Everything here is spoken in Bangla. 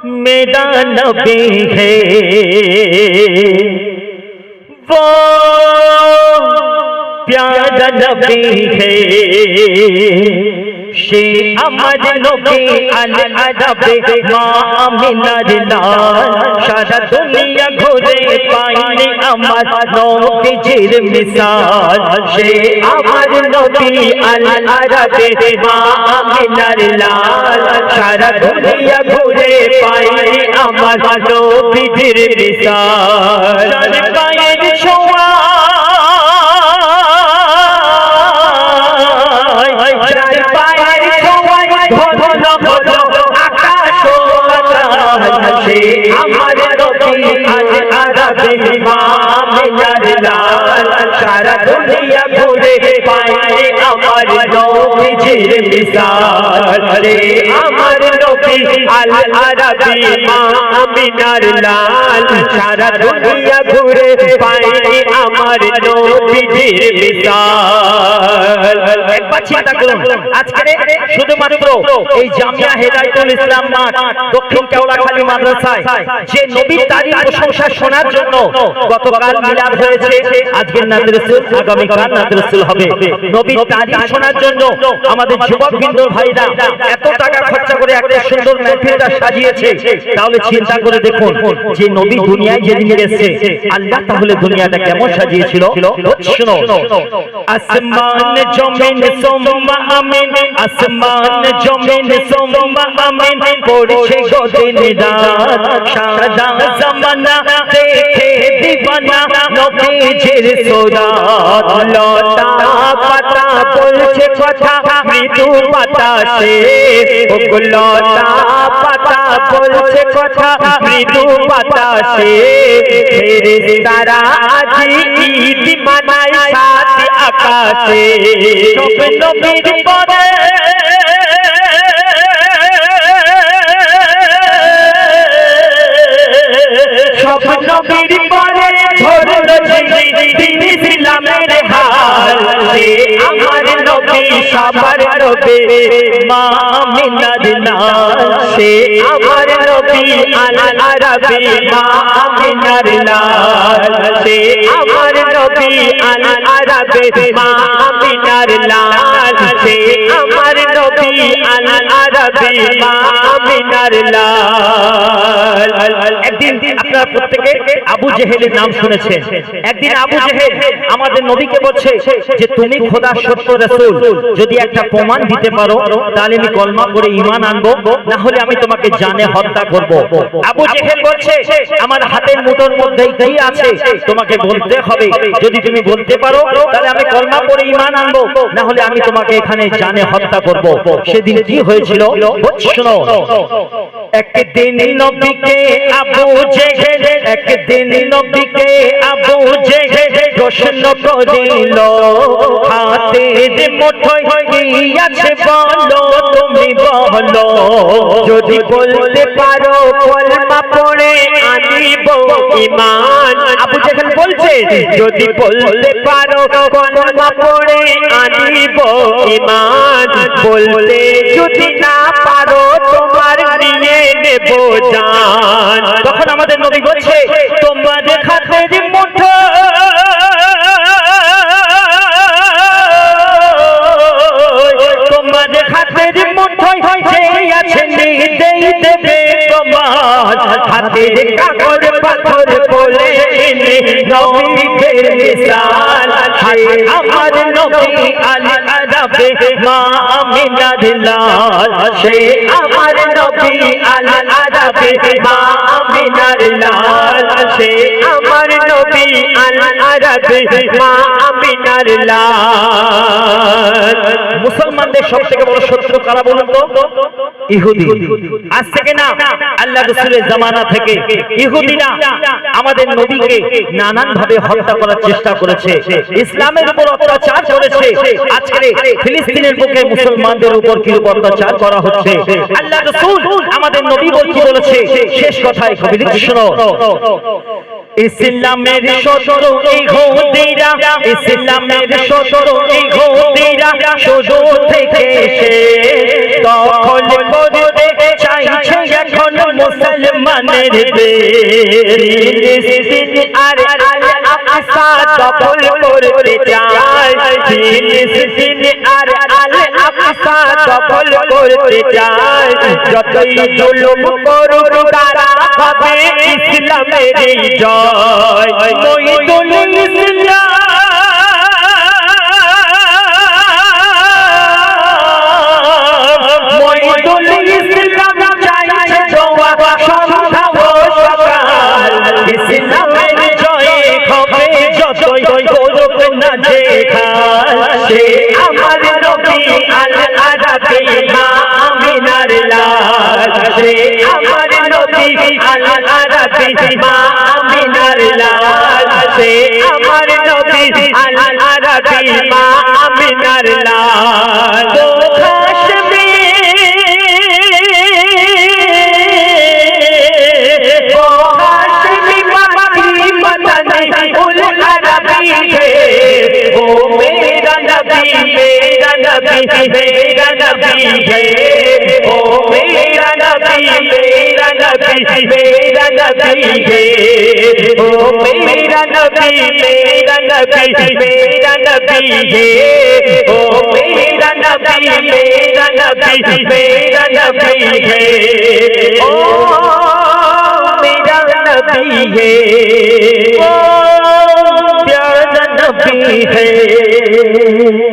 मेरा नबी है वो प्यारा नबी है शे अमर नबी अल अरबे मामिनार लाल सारा दुनिया घुरे पाइने अमर नबीजिर मिसाल शे अमर नबी अल अरबे मामिनार लाल सारा दुनिया घुरे पाइने अमर नबीजिर मिसाल पाয়ের ছোঁয়া আমার নবী আল আরবি মামিনার লাল সারা দুনিয়া ঘুরে পায় আমার নবীজির মিসাল রে আমার নবী আল আরবি মামিনার লাল সারা দুনিয়া ঘুরে পায় আমার নবীজির মিসাল। একবার চিন্তা করুন, আজকে শুধুমাত্র এই জামিয়া হেদায়েতুল ইসলাম মাঠ দক্ষিণ কেওড়াখালী মাদ্রাসায় যে নবীর তারিখ প্রশংসা শোনার জন্য গতকাল মিলাদ হয়েছে, আজকের নাতে রাসূল, আগামীকাল নাতে রাসূল হবে। নবীর তারিখ শোনার জন্য আমাদের যুবকবৃন্দ ভাইরা এত টাকা খরচা করে একটা সুন্দর মাহফিলটা সাজিয়েছে, তাহলে চিন্তা করে দেখুন যে নবী দুনিয়ায় যেদিন এসেছে আল্লাহ তাহলে দুনিয়াটা কেমন সাজিয়েছিল। শুনো, আসমান জমিন সোমা আমিন, আসমান জমিন সোমা আমিন পড়ছে গদিন রাত সারা জামানা দেখে দিবানা নবীজির সুরাত লতা পাতা বলছে কথা মৃদু বাতাসে লতা পাতা বলছে কথা মৃদু বাতাসে ফেরেশতারা আজি ঈদ মানায় সাত আকাশে সব নবীর পরে সব নবীর পরে ধরল দিন ইসলামের হাল আমার নবী সবার নবী মা আমিনার লাল সে আমার নবী আল আরবি মা আমিনার লাল সে আমার নবী আল আরবি মা আমিনার লাল সে আমার নবী আল আরবি মা আমিনার লাল। একদিন আপনারা প্রত্যেকে আবু জেহেলের নাম শুনেছেন। একদিন আবু জেহেল আমাদের নবীকে বলছে যে তুমি খোদার সত্য রাসূল, যদি একটা প্রমাণ দিতে পারো তাহলে আমি কলমা পড়ে ঈমান আনবো, না হলে আমি তোমাকে জানে হত্যা করব। আবু জেহেল বলছে আমার হাতের মুঠোর মধ্যে কি আছে তোমাকে বলতে হবে, যদি তুমি বলতে পারো তাহলে আমি কলমা পড়ে ঈমান আনবো, না হলে আমি তোমাকে এখানে জানে হত্যা করব। সেদিন কি হয়েছিল শোনো। একদিন নবীকে আবু জেহেল, একদিন নবীকে আবু জেহেল প্রশ্ন করিল হাতের মুঠোয় কি আছে বলো তুমি বলো, যদি বলতে পারো কলমা পড়ে আনিব ঈমান। আবু জেহেল বলছে যদি বলতে পারো কলমা পড়ে আনিব ঈমান, বলতে যদি না পারো তোমার নিয়ে নেব জান। তখন আমাদের নবী বলছে তোমাদের হাতের মুঠো তোমাদের হাতের মুঠোয় যে আছে নিতেই দেবে তোমার, হাতের কাগজ পাথর বলে নবীদের মিসাল আমার নবী আল আরবি মা আমিনার লাল সে আমার নবী আল আরবি মা আমিনার লাল সে আমার নবী আল আরবি মা আমিনার লাল। মুসলমানদের সবথেকে বড় শত্রু কারা বলুন তো? ইহুদি। আজ থেকে না, আল্লাহ রাসূলের জামানা থেকে ইহুদিরা আমাদের নবীকে নানান ভাবে হত্যা করার চেষ্টা করেছে, ইসলামের উপর অত্যাচার করেছে। আজকে ফিলিস্তিনের বুকে মুসলমানদের উপর কি অত্যাচার করা হচ্ছে। আল্লাহ রাসূল আমাদের নবী বলেছে শেষ কথায় কবি শোনো, ইসলামের শত্রু ইহুদিরা, ইসলামের শত্রু ইহুদিরা শুরু থেকে শেষ দখল করতে চাইছে এখন মুসলমান ইমানের ফিলিস্তিন আর আল আকসা দখল করতে চায় ফিলিস্তিন আর আল আকসা দখল করতে চায় যতই জুলুম করুক তারা হবে ইসলামের জয় মহিদুল ইসলাম মহিদুল ইসলাম চাইছে দোয়া সন্ধ্যা ও সকাল ইসলামের জয় হবে যতই করুক না দেখাল সে আমার নবী আল আরাবী মা আমিনার লাল সে আমার নবী আল আরাবী মা আমিনার লাল সে আমার নবী আল আরাবী মা আমিনার লাল मेरा नबी है ओ मेरा नबी मेरा नबी मेरा नबी है ओ मेरा नबी मेरा नबी मेरा नबी है ओ मेरा नबी मेरा नबी मेरा नबी है ओ मेरा नबी है ओ प्यारा नबी है